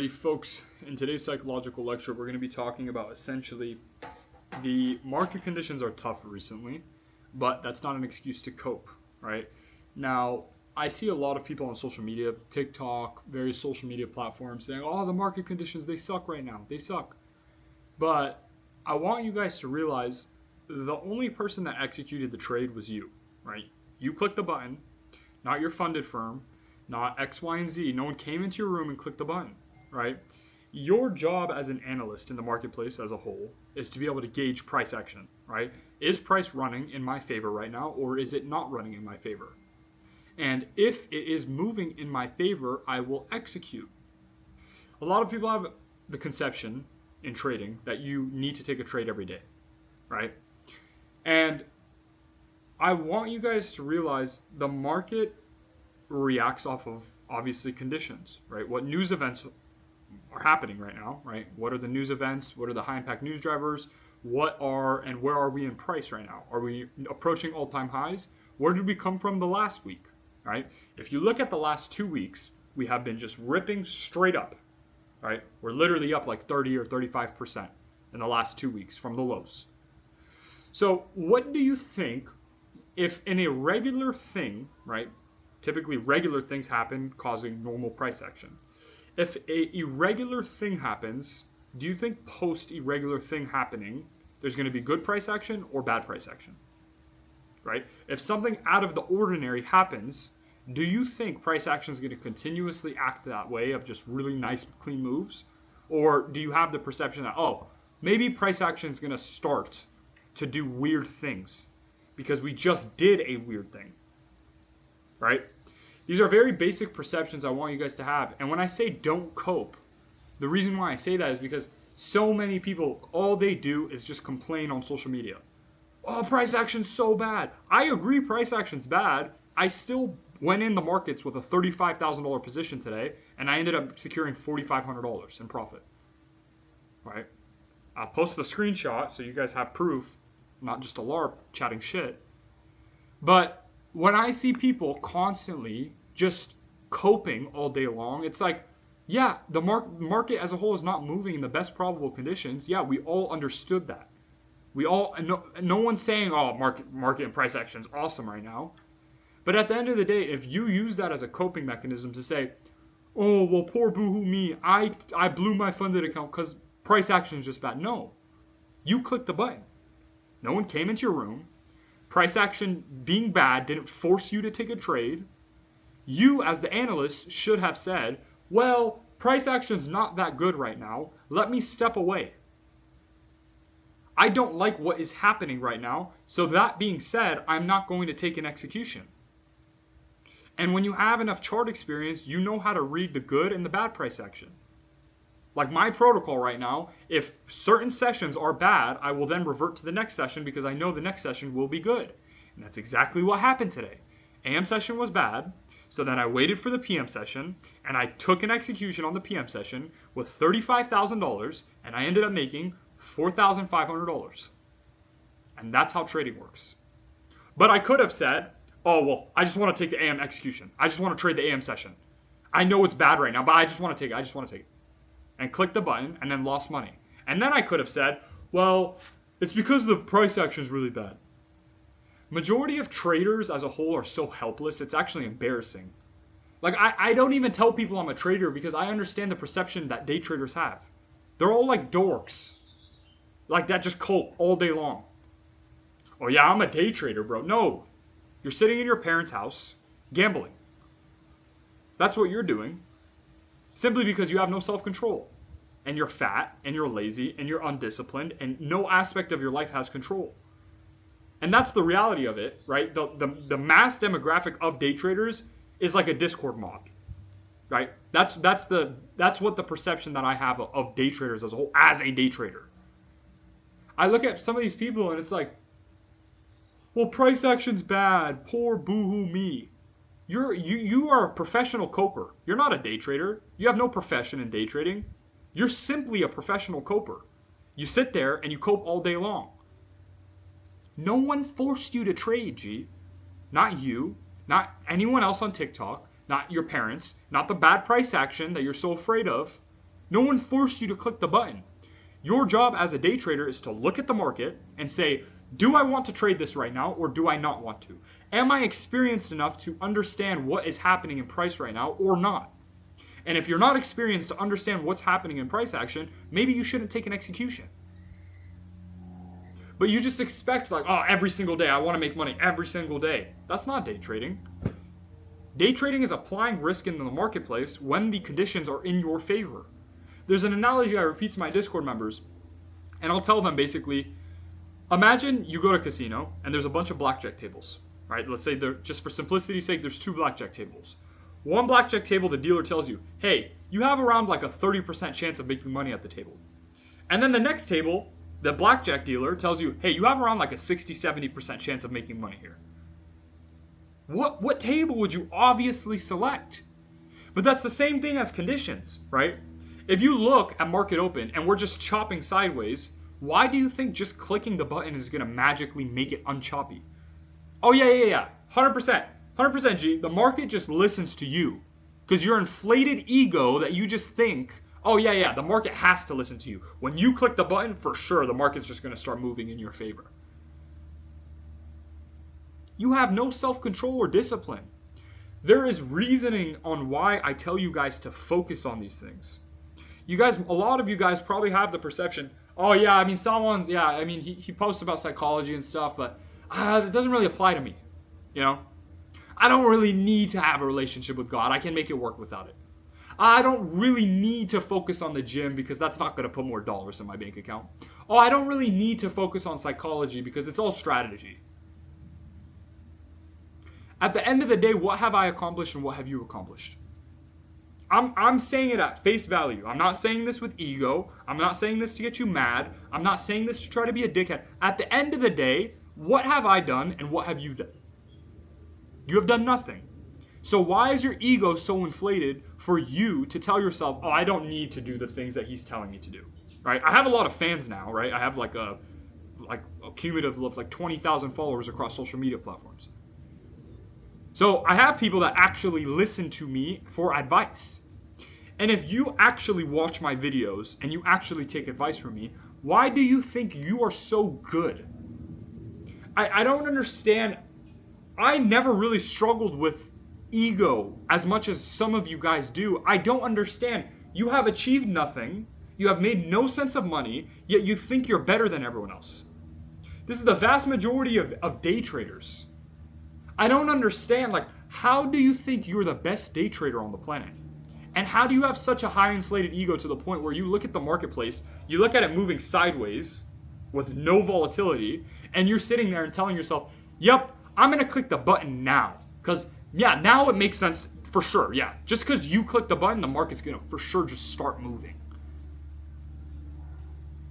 Alrighty, folks, in today's psychological lecture, we're going to be talking about essentially the market conditions are tough recently, but that's not an excuse to cope, right? Now, I see a lot of people on social media, TikTok, various social media platforms saying, oh, the market conditions, they suck right now. They suck. But I want you guys to realize the only person that executed the trade was you, right? You clicked the button, not your funded firm, not X, Y, and Z. No one came into your room and clicked the button, right? Your job as an analyst in the marketplace as a whole is to be able to gauge price action, right? Is price running in my favor right now, or is it not running in my favor? And if it is moving in my favor, I will execute. A lot of people have the conception in trading that you need to take a trade every day, right? And I want you guys to realize the market reacts off of obviously conditions, right? What news events are happening right now, right? What are the news events? What are the high impact news drivers? What are and where are we in price right now? Are we approaching all-time highs? Where did we come from the last week, right? If you look at the last 2 weeks, we have been just ripping straight up, right? We're literally up like 30 or 35% in the last 2 weeks from the lows. So what do you think if in a regular thing, right? Typically regular things happen causing normal price action. If a irregular thing happens, do you think post irregular thing happening, there's going to be good price action or bad price action? Right? If something out of the ordinary happens, do you think price action is going to continuously act that way of just really nice, clean moves? Or do you have the perception that, oh, maybe price action is going to start to do weird things because we just did a weird thing? Right? These are very basic perceptions I want you guys to have. And when I say don't cope, the reason why I say that is because so many people, all they do is just complain on social media. Oh, price action's so bad. I agree price action's bad. I still went in the markets with a $35,000 position today, and I ended up securing $4,500 in profit. Right? I'll post the screenshot so you guys have proof, not just a LARP chatting shit. But when I see people constantly just coping all day long, it's like, yeah, the market as a whole is not moving in the best probable conditions. Yeah, we all understood that. We all, no one's saying, oh, market and price action is awesome right now. But at the end of the day, if you use that as a coping mechanism to say, oh, well, poor boohoo me, I blew my funded account because price action is just bad. No, you clicked the button. No one came into your room. Price action being bad didn't force you to take a trade. You, as the analyst, should have said, well, price action's not that good right now. Let me step away. I don't like what is happening right now. So that being said, I'm not going to take an execution. And when you have enough chart experience, you know how to read the good and the bad price action. Like my protocol right now, if certain sessions are bad, I will then revert to the next session because I know the next session will be good. And that's exactly what happened today. AM session was bad, so then I waited for the PM session, and I took an execution on the PM session with $35,000, and I ended up making $4,500. And that's how trading works. But I could have said, oh, well, I just want to take the AM execution. I just want to trade the AM session. I know it's bad right now, but I just want to take it. And click the button and then lost money. And then I could have said, well, it's because the price action is really bad. Majority of traders as a whole are so helpless, it's actually embarrassing. Like, I don't even tell people I'm a trader because I understand the perception that day traders have. They're all like dorks. Like that just cope all day long. Oh yeah, I'm a day trader, bro. No, you're sitting in your parents' house gambling. That's what you're doing. Simply because you have no self-control. And you're fat, and you're lazy, and you're undisciplined, and no aspect of your life has control. And that's the reality of it, right? The mass demographic of day traders is like a Discord mod, right? That's what the perception that I have of day traders as a whole, as a day trader. I look at some of these people, and it's like, well, price action's bad, poor boohoo me. You are a professional coper. You're not a day trader. You have no profession in day trading. You're simply a professional coper. You sit there and you cope all day long. No one forced you to trade, G. Not you, not anyone else on TikTok, not your parents, not the bad price action that you're so afraid of. No one forced you to click the button. Your job as a day trader is to look at the market and say, do I want to trade this right now or do I not want to? Am I experienced enough to understand what is happening in price right now or not? And if you're not experienced to understand what's happening in price action, maybe you shouldn't take an execution. But you just expect like, oh, every single day I want to make money every single day. That's not day trading. Day trading is applying risk into the marketplace when the conditions are in your favor. There's an analogy I repeat to my Discord members, and I'll tell them basically, imagine you go to a casino and there's a bunch of blackjack tables, right? Let's say just for simplicity's sake, there's 2 blackjack tables. One blackjack table, the dealer tells you, hey, you have around like a 30% chance of making money at the table. And then the next table, the blackjack dealer tells you, hey, you have around like a 60-70% chance of making money here. What table would you obviously select? But that's the same thing as conditions, right? If you look at market open and we're just chopping sideways, why do you think just clicking the button is going to magically make it unchoppy? Oh, yeah. 100% G. The market just listens to you. Because your inflated ego that you just think, oh, yeah, the market has to listen to you. When you click the button, for sure, the market's just going to start moving in your favor. You have no self-control or discipline. There is reasoning on why I tell you guys to focus on these things. You guys, a lot of you guys probably have the perception, oh yeah, I mean, he posts about psychology and stuff, but it doesn't really apply to me, you know? I don't really need to have a relationship with God. I can make it work without it. I don't really need to focus on the gym because that's not going to put more dollars in my bank account. Oh, I don't really need to focus on psychology because it's all strategy. At the end of the day, what have I accomplished and what have you accomplished? I'm saying it at face value. I'm not saying this with ego. I'm not saying this to get you mad. I'm not saying this to try to be a dickhead. At the end of the day, what have I done and what have you done? You have done nothing. So why is your ego so inflated for you to tell yourself, oh, I don't need to do the things that he's telling me to do, right? I have a lot of fans now, right? I have like a cumulative of like 20,000 followers across social media platforms. So I have people that actually listen to me for advice. And if you actually watch my videos and you actually take advice from me, why do you think you are so good? I don't understand. I never really struggled with ego as much as some of you guys do. I don't understand. You have achieved nothing. You have made no sense of money, yet you think you're better than everyone else. This is the vast majority of day traders. I don't understand, how do you think you're the best day trader on the planet? And how do you have such a high inflated ego to the point where you look at the marketplace, you look at it moving sideways with no volatility, and you're sitting there and telling yourself, yep, I'm going to click the button now. Because, yeah, now it makes sense for sure. Yeah, just because you click the button, the market's going to for sure just start moving.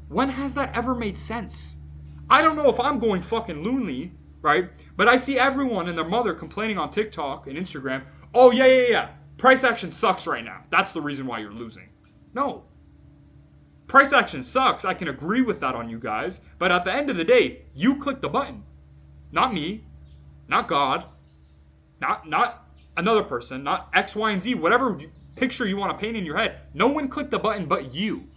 When has that ever made sense? I don't know if I'm going fucking loony, right? But I see everyone and their mother complaining on TikTok and Instagram, oh, yeah. Price action sucks right now. That's the reason why you're losing. No. Price action sucks. I can agree with that on you guys. But at the end of the day, you click the button. Not me. Not God. Not another person. Not X, Y, and Z. Whatever picture you want to paint in your head. No one clicked the button but you.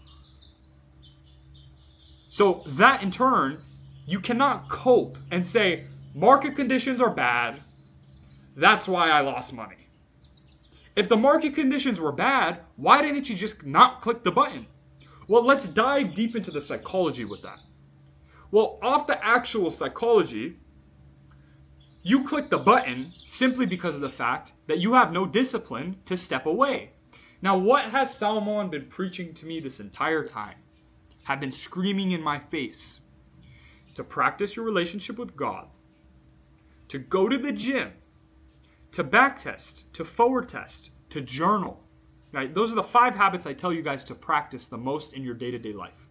So that in turn, you cannot cope and say, market conditions are bad. That's why I lost money. If the market conditions were bad, why didn't you just not click the button? Well, let's dive deep into the psychology with that. Well, off the actual psychology, you click the button simply because of the fact that you have no discipline to step away. Now, what has Salomon been preaching to me this entire time? Have been screaming in my face. To practice your relationship with God. To go to the gym. To backtest, to forward test, to journal. Right? Those are the 5 habits I tell you guys to practice the most in your day-to-day life.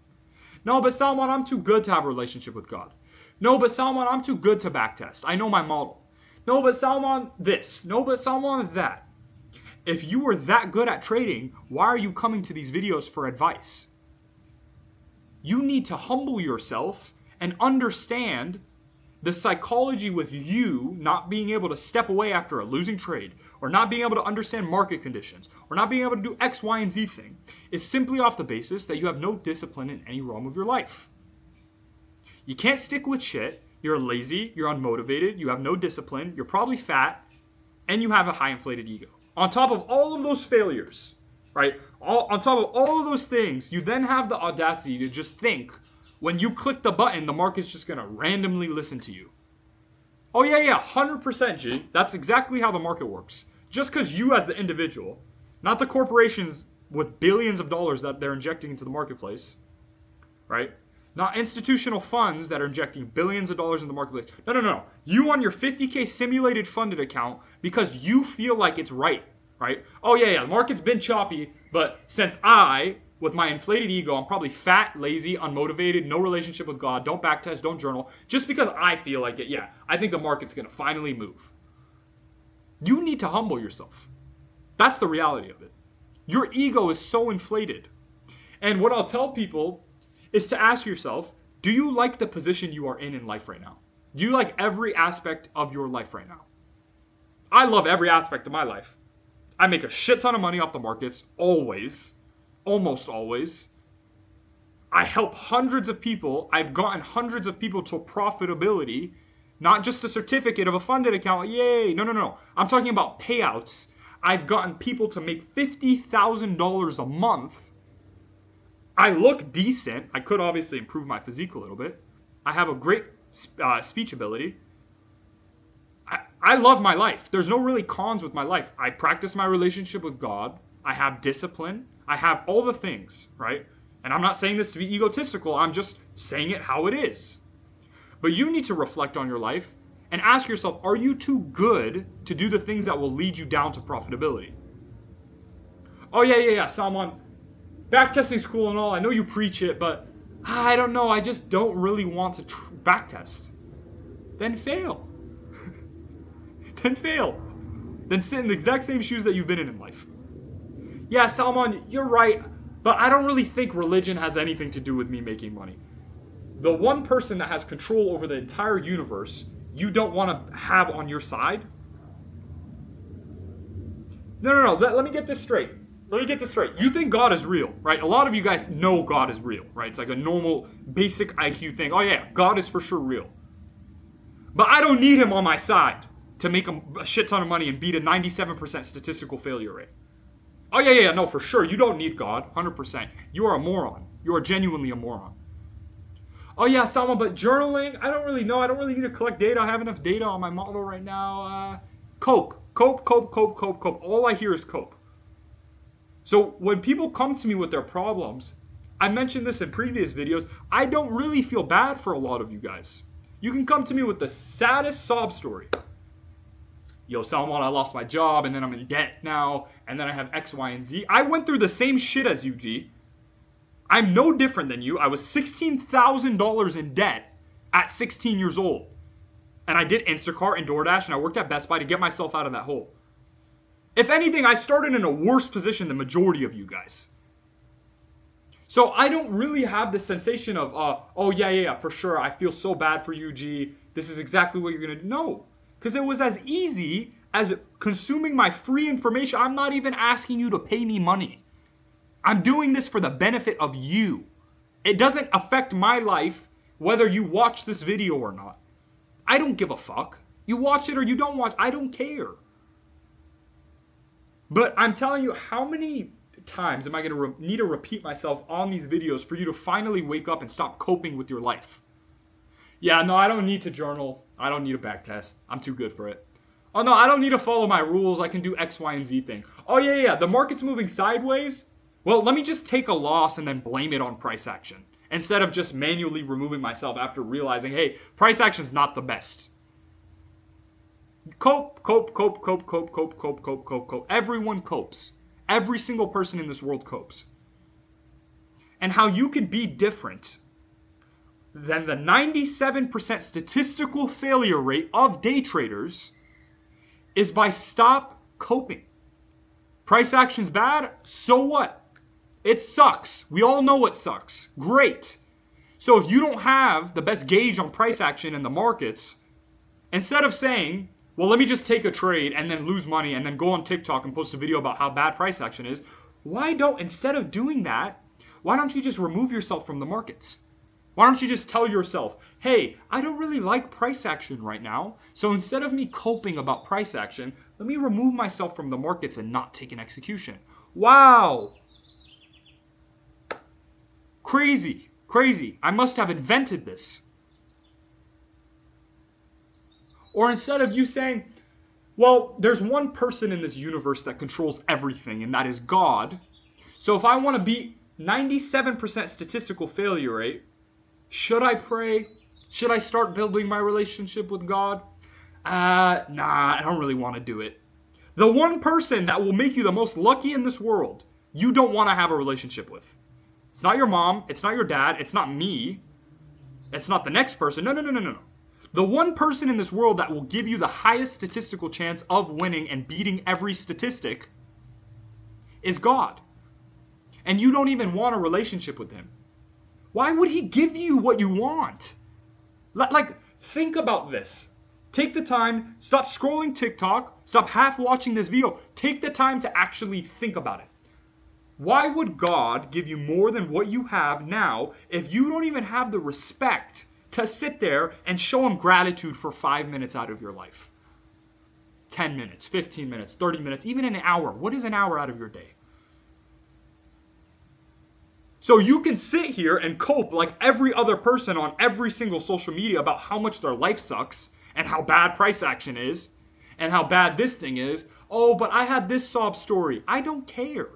No, but Salomon, I'm too good to have a relationship with God. No, but Salomon, I'm too good to backtest. I know my model. No, but Salomon, this. No, but Salomon, that. If you were that good at trading, why are you coming to these videos for advice? You need to humble yourself and understand the psychology with you not being able to step away after a losing trade, or not being able to understand market conditions, or not being able to do X, Y, and Z thing, is simply off the basis that you have no discipline in any realm of your life. You can't stick with shit, you're lazy, you're unmotivated, you have no discipline, you're probably fat, and you have a high inflated ego. On top of all of those failures, right? On top of all of those things, you then have the audacity to just think, when you click the button, the market's just going to randomly listen to you. Oh yeah, 100% G. That's exactly how the market works. Just because you as the individual, not the corporations with billions of dollars that they're injecting into the marketplace, right? Not institutional funds that are injecting billions of dollars in the marketplace. No. You on your 50K simulated funded account because you feel like it's right? Oh yeah, the market's been choppy, but since I, with my inflated ego, I'm probably fat, lazy, unmotivated, no relationship with God, don't backtest, don't journal, just because I feel like it, yeah, I think the market's going to finally move. You need to humble yourself. That's the reality of it. Your ego is so inflated. And what I'll tell people is to ask yourself, do you like the position you are in life right now? Do you like every aspect of your life right now? I love every aspect of my life. I make a shit ton of money off the markets, always. Almost always. I help hundreds of people. I've gotten hundreds of people to profitability, not just a certificate of a funded account. Yay. No. I'm talking about payouts. I've gotten people to make $50,000 a month. I look decent. I could obviously improve my physique a little bit. I have a great speech ability. I love my life. There's no really cons with my life. I practice my relationship with God. I have discipline. I have all the things, right? And I'm not saying this to be egotistical. I'm just saying it how it is. But you need to reflect on your life and ask yourself, are you too good to do the things that will lead you down to profitability? Oh, yeah, Salman. Backtesting's cool and all. I know you preach it, but I don't know. I just don't really want to backtest. Then fail. Then sit in the exact same shoes that you've been in life. Yeah, Salman, you're right, but I don't really think religion has anything to do with me making money. The one person that has control over the entire universe you don't want to have on your side? No. Let me get this straight. You think God is real, right? A lot of you guys know God is real, right? It's like a normal, basic IQ thing. Oh yeah, God is for sure real. But I don't need him on my side to make a shit ton of money and beat a 97% statistical failure rate. Oh yeah, no, for sure. You don't need God, 100%. You are a moron. You are genuinely a moron. Oh yeah, Salman, but journaling, I don't really know. I don't really need to collect data. I have enough data on my model right now. Cope. All I hear is cope. So when people come to me with their problems, I mentioned this in previous videos, I don't really feel bad for a lot of you guys. You can come to me with the saddest sob story. Yo, Salman, I lost my job, and then I'm in debt now, and then I have X, Y, and Z. I went through the same shit as you, G. I'm no different than you. I was $16,000 in debt at 16 years old. And I did Instacart and DoorDash, and I worked at Best Buy to get myself out of that hole. If anything, I started in a worse position than the majority of you guys. So I don't really have the sensation of, oh, yeah, for sure. I feel so bad for you, G. This is exactly what you're going to do. No. Because it was as easy as consuming my free information. I'm not even asking you to pay me money. I'm doing this for the benefit of you. It doesn't affect my life whether you watch this video or not. I don't give a fuck. You watch it or you don't watch, I don't care. But I'm telling you, how many times am I going to need to repeat myself on these videos for you to finally wake up and stop coping with your life? Yeah, no, I don't need to journal. I don't need a backtest. I'm too good for it. Oh, no, I don't need to follow my rules. I can do X, Y, and Z thing. Oh, yeah, the market's moving sideways. Well, let me just take a loss and then blame it on price action, instead of just manually removing myself after realizing, hey, price action's not the best. Cope. Everyone copes. Every single person in this world copes. And how you can be different than the 97% statistical failure rate of day traders is by stop coping. Price action's bad, so what? It sucks. We all know it sucks. Great. So if you don't have the best gauge on price action in the markets, instead of saying, well, let me just take a trade and then lose money and then go on TikTok and post a video about how bad price action is, instead of doing that, why don't you just remove yourself from the markets? Why don't you just tell yourself, hey, I don't really like price action right now, so instead of me coping about price action, let me remove myself from the markets and not take an execution. Wow. Crazy. I must have invented this. Or instead of you saying, well, there's one person in this universe that controls everything, and that is God. So if I want to beat 97% statistical failure rate, should I pray? Should I start building my relationship with God? Nah, I don't really want to do it. The one person that will make you the most lucky in this world, you don't want to have a relationship with. It's not your mom, it's not your dad, it's not me, it's not the next person. No. The one person in this world that will give you the highest statistical chance of winning and beating every statistic is God. And you don't even want a relationship with him. Why would he give you what you want? Like, think about this. Take the time, stop scrolling TikTok, stop half watching this video. Take the time to actually think about it. Why would God give you more than what you have now if you don't even have the respect to sit there and show him gratitude for 5 minutes out of your life? 10 minutes, 15 minutes, 30 minutes, even an hour. What is an hour out of your day? So you can sit here and cope like every other person on every single social media about how much their life sucks and how bad price action is and how bad this thing is. Oh, but I had this sob story. I don't care.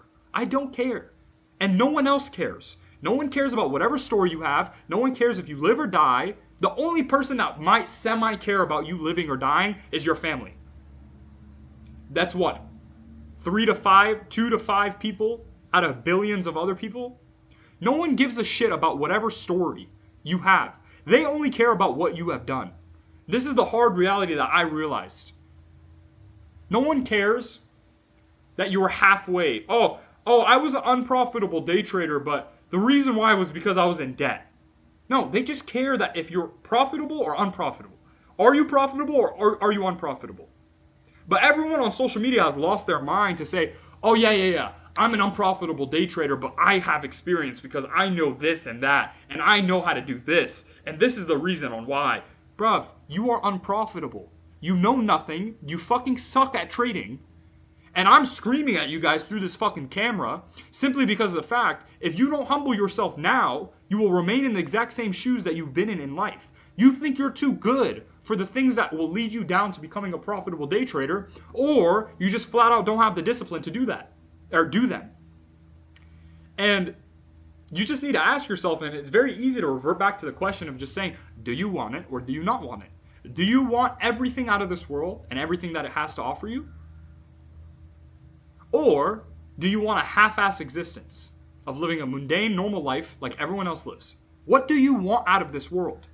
And no one else cares. No one cares about whatever story you have. No one cares if you live or die. The only person that might semi-care about you living or dying is your family. That's what? 2 to 5 people out of billions of other people? No one gives a shit about whatever story you have. They only care about what you have done. This is the hard reality that I realized. No one cares that you were halfway. Oh, I was an unprofitable day trader, but the reason why was because I was in debt. No, they just care that if you're profitable or unprofitable. Are you profitable or are you unprofitable? But everyone on social media has lost their mind to say, oh yeah. I'm an unprofitable day trader, but I have experience because I know this and that, and I know how to do this, and this is the reason on why. Bruv, you are unprofitable. You know nothing. You fucking suck at trading. And I'm screaming at you guys through this fucking camera simply because of the fact, if you don't humble yourself now, you will remain in the exact same shoes that you've been in life. You think you're too good for the things that will lead you down to becoming a profitable day trader, or you just flat out don't have the discipline to do that. Or do them. And you just need to ask yourself, and it's very easy to revert back to the question of just saying, do you want it or do you not want it? Do you want everything out of this world and everything that it has to offer you? Or do you want a half-ass existence of living a mundane, normal life like everyone else lives? What do you want out of this world?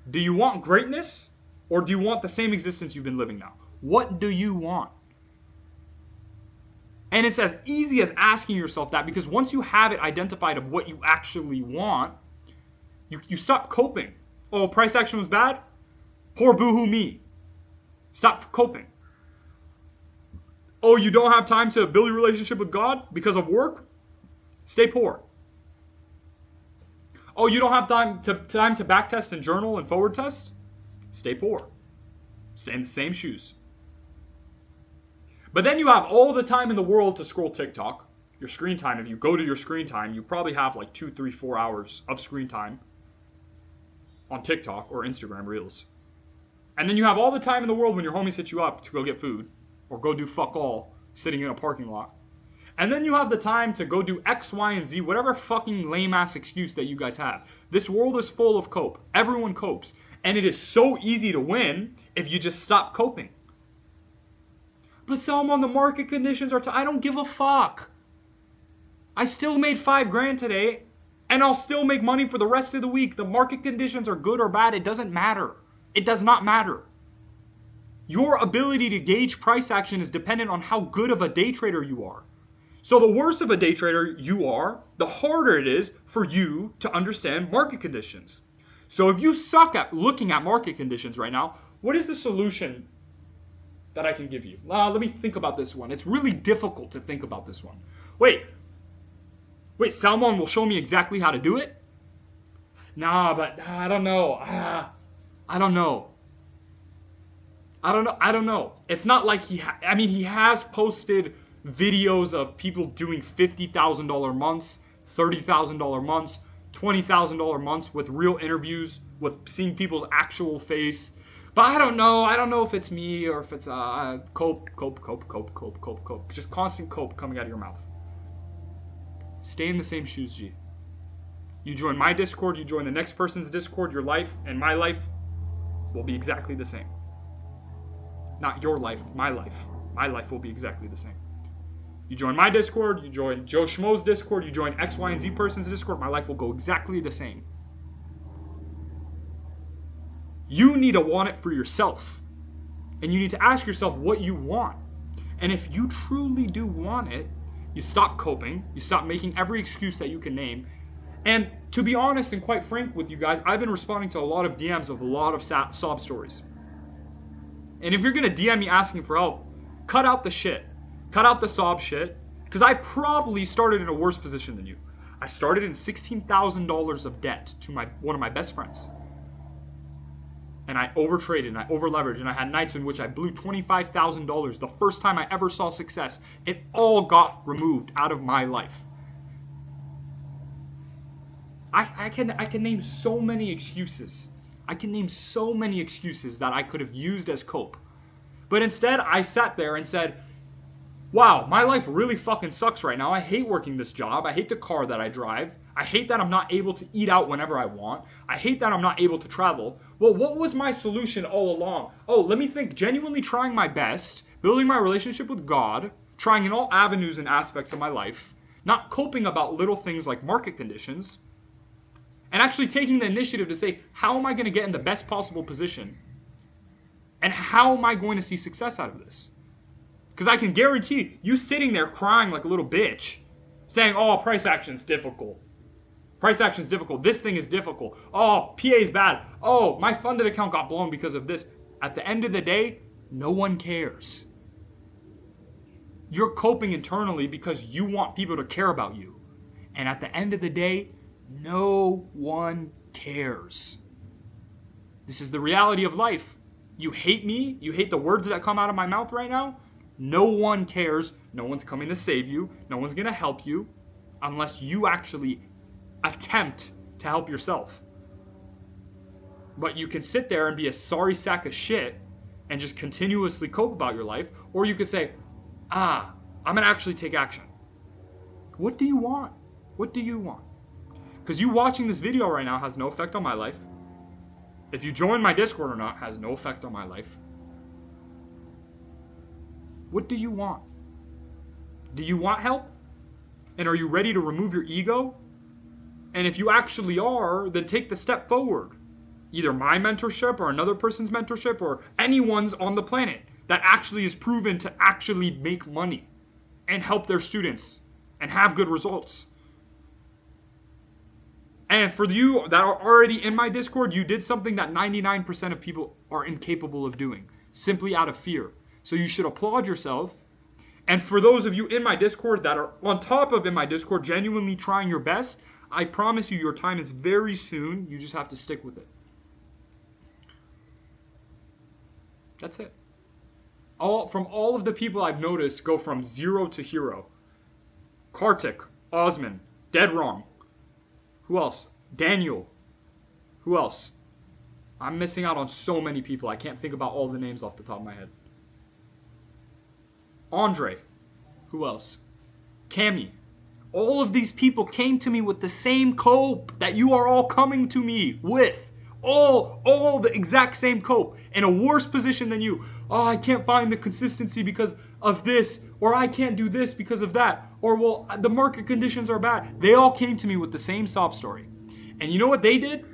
Do you want greatness or do you want the same existence you've been living now? What do you want? And it's as easy as asking yourself that, because once you have it identified of what you actually want, you stop coping. Oh, price action was bad? Poor boohoo me. Stop coping. Oh, you don't have time to build a relationship with God because of work? Stay poor. Oh, you don't have time to backtest and journal and forward test? Stay poor. Stay in the same shoes. But then you have all the time in the world to scroll TikTok. Your screen time, if you go to your screen time, you probably have like 2, 3, 4 hours of screen time on TikTok or Instagram Reels. And then you have all the time in the world when your homies hit you up to go get food or go do fuck all sitting in a parking lot. And then you have the time to go do X, Y, and Z, whatever fucking lame-ass excuse that you guys have. This world is full of cope. Everyone copes. And it is so easy to win if you just stop coping. But Salman, the market conditions are I don't give a fuck. I still made $5,000 today, and I'll still make money for the rest of the week. The market conditions are good or bad. It doesn't matter. It does not matter. Your ability to gauge price action is dependent on how good of a day trader you are. So the worse of a day trader you are, the harder it is for you to understand market conditions. So if you suck at looking at market conditions right now, what is the solution that I can give you? Let me think about this one. It's really difficult to think about this one. Wait, Salmon will show me exactly how to do it? Nah, but I don't know. I don't know. It's not like he has posted videos of people doing $50,000 months, $30,000 months, $20,000 months with real interviews, with seeing people's actual face. But I don't know. I don't know if it's me or if it's cope. Just constant cope coming out of your mouth. Stay in the same shoes, G. You join my Discord, you join the next person's Discord, your life and my life will be exactly the same. Not your life, my life. My life will be exactly the same. You join my Discord, you join Joe Schmo's Discord, you join X, Y, and Z person's Discord, my life will go exactly the same. You need to want it for yourself. And you need to ask yourself what you want. And if you truly do want it, you stop coping, you stop making every excuse that you can name. And to be honest and quite frank with you guys, I've been responding to a lot of DMs of a lot of sob stories. And if you're going to DM me asking for help, cut out the shit. Cut out the sob shit. Because I probably started in a worse position than you. I started in $16,000 of debt to one of my best friends. And I overtraded and I overleveraged and I had nights in which I blew $25,000 the first time I ever saw success. It all got removed out of my life. I can name so many excuses. I can name so many excuses that I could have used as cope. But instead, I sat there and said, wow, my life really fucking sucks right now. I hate working this job. I hate the car that I drive. I hate that I'm not able to eat out whenever I want. I hate that I'm not able to travel. Well, what was my solution all along? Oh, let me think. Genuinely trying my best, building my relationship with God, trying in all avenues and aspects of my life, not coping about little things like market conditions, and actually taking the initiative to say, how am I going to get in the best possible position? And how am I going to see success out of this? Because I can guarantee you sitting there crying like a little bitch, saying, oh, price action's difficult. Price action's difficult. This thing is difficult. Oh, PA is bad. Oh, my funded account got blown because of this. At the end of the day, no one cares. You're coping internally because you want people to care about you. And at the end of the day, no one cares. This is the reality of life. You hate me. You hate the words that come out of my mouth right now. No one cares. No one's coming to save you. No one's going to help you unless you actually attempt to help yourself. But you can sit there and be a sorry sack of shit and just continuously cope about your life. Or you could say, I'm going to actually take action. What do you want? What do you want? Because you watching this video right now has no effect on my life. If you join my Discord or not has no effect on my life. What do you want? Do you want help? And are you ready to remove your ego? And if you actually are, then take the step forward. Either my mentorship or another person's mentorship or anyone's on the planet that actually is proven to actually make money and help their students and have good results. And for you that are already in my Discord, you did something that 99% of people are incapable of doing, simply out of fear. So you should applaud yourself. And for those of you in my Discord that are on top of in my Discord, genuinely trying your best, I promise you your time is very soon. You just have to stick with it. That's it. From all of the people I've noticed go from zero to hero. Kartik, Osman, dead wrong. Who else? Daniel. Who else? I'm missing out on so many people. I can't think about all the names off the top of my head. Andre. Who else? Cami. All of these people came to me with the same cope that you are all coming to me with. All the exact same cope. In a worse position than you. Oh, I can't find the consistency because of this. Or I can't do this because of that. Or, well, the market conditions are bad. They all came to me with the same sob story. And you know what they did?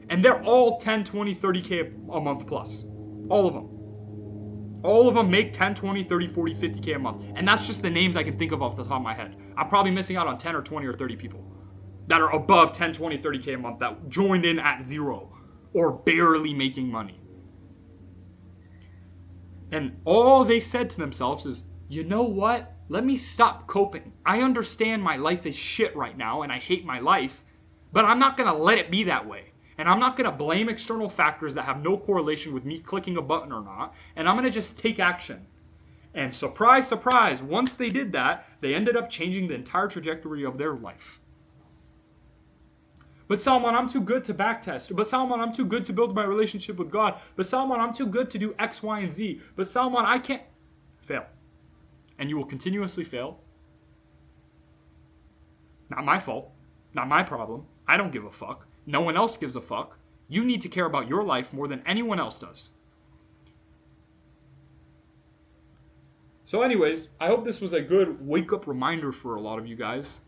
And they're all 10, 20, 30K a month plus. All of them. All of them make 10, 20, 30, 40, 50K a month. And that's just the names I can think of off the top of my head. I'm probably missing out on 10 or 20 or 30 people that are above 10, 20, 30K a month that joined in at zero or barely making money. And all they said to themselves is, you know what? Let me stop coping. I understand my life is shit right now and I hate my life, but I'm not going to let it be that way. And I'm not going to blame external factors that have no correlation with me clicking a button or not. And I'm going to just take action. And surprise, surprise, once they did that, they ended up changing the entire trajectory of their life. But Salman, I'm too good to backtest. But Salman, I'm too good to build my relationship with God. But Salman, I'm too good to do X, Y, and Z. But Salman, I can't. Fail. And you will continuously fail. Not my fault. Not my problem. I don't give a fuck. No one else gives a fuck. You need to care about your life more than anyone else does. So anyways, I hope this was a good wake-up reminder for a lot of you guys.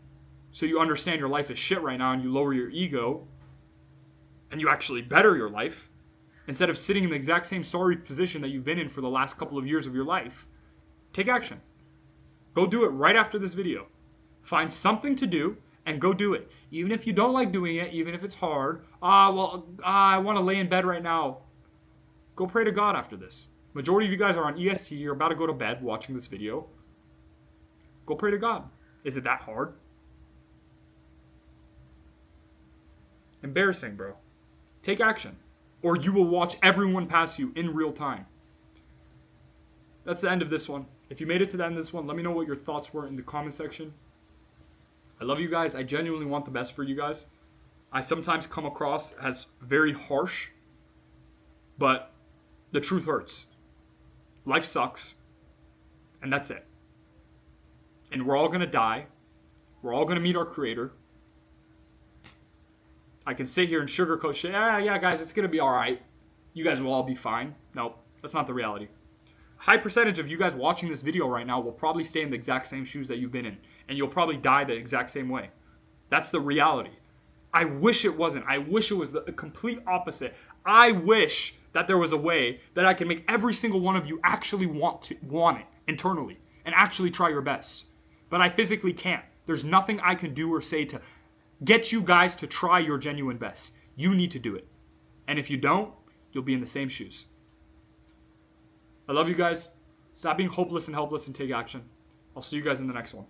So you understand your life is shit right now and you lower your ego. And you actually better your life. Instead of sitting in the exact same sorry position that you've been in for the last couple of years of your life. Take action. Go do it right after this video. Find something to do. And go do it. Even if you don't like doing it, even if it's hard. I want to lay in bed right now. Go pray to God after this. Majority of you guys are on EST. You're about to go to bed watching this video. Go pray to God. Is it that hard? Embarrassing, bro. Take action. Or you will watch everyone pass you in real time. That's the end of this one. If you made it to the end of this one, let me know what your thoughts were in the comment section. I love you guys. I genuinely want the best for you guys. I sometimes come across as very harsh, but the truth hurts. Life sucks, and that's it. And we're all going to die. We're all going to meet our Creator. I can sit here and sugarcoat shit. Yeah, guys, it's going to be all right. You guys will all be fine. Nope, that's not the reality. High percentage of you guys watching this video right now will probably stay in the exact same shoes that you've been in. And you'll probably die the exact same way. That's the reality. I wish it wasn't. I wish it was the complete opposite. I wish that there was a way that I could make every single one of you actually want it internally and actually try your best. But I physically can't. There's nothing I can do or say to get you guys to try your genuine best. You need to do it. And if you don't, you'll be in the same shoes. I love you guys. Stop being hopeless and helpless and take action. I'll see you guys in the next one.